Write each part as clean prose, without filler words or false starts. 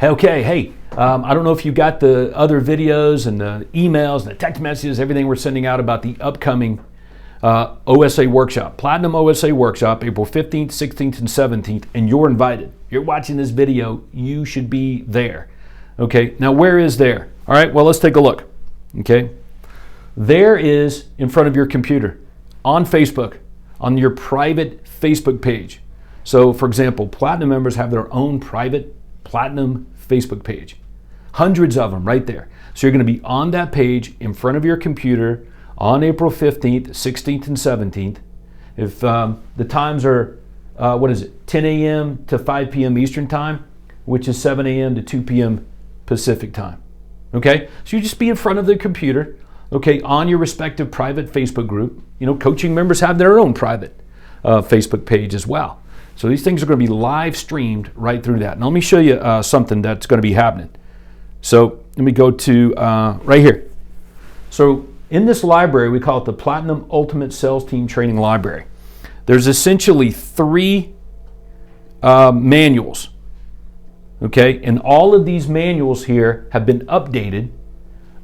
Okay, hey, I don't know if you got the other videos and the emails and the text messages, everything we're sending out about the upcoming OSA workshop, Platinum OSA workshop, April 15th, 16th, and 17th, and you're invited. You're watching this video, you should be there. Okay, now where is there? All right, well, let's take a look. Okay, there is in front of your computer, on Facebook, on your private Facebook page. So, for example, Platinum members have their own private Platinum Facebook page. Hundreds of them right there. So you're going to be on that page in front of your computer on April 15th, 16th, and 17th. If the times are, 10 a.m. to 5 p.m. Eastern Time, which is 7 a.m. to 2 p.m. Pacific Time. Okay? So you just be in front of the computer, okay, on your respective private Facebook group. You know, coaching members have their own private Facebook page as well. So these things are going to be live streamed right through that. Now let me show you something that's going to be happening. So let me go to right here. So in this library, we call it the Platinum Ultimate Sales Team Training Library. There's essentially 3 manuals. Okay, and all of these manuals here have been updated,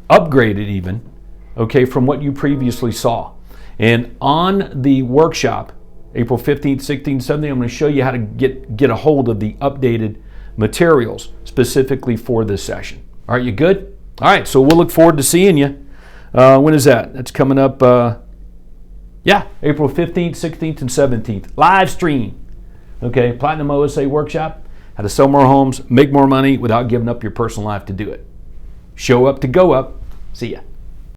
upgraded even, okay, from what you previously saw. And on the workshop, April 15th, 16th, 17th, I'm going to show you how to get a hold of the updated materials specifically for this session. All right, you good? All right, so we'll look forward to seeing you. When is that? That's coming up, April 15th, 16th, and 17th. Live stream. Okay, Platinum OSA Workshop, how to sell more homes, make more money without giving up your personal life to do it. Show up to go up. See ya.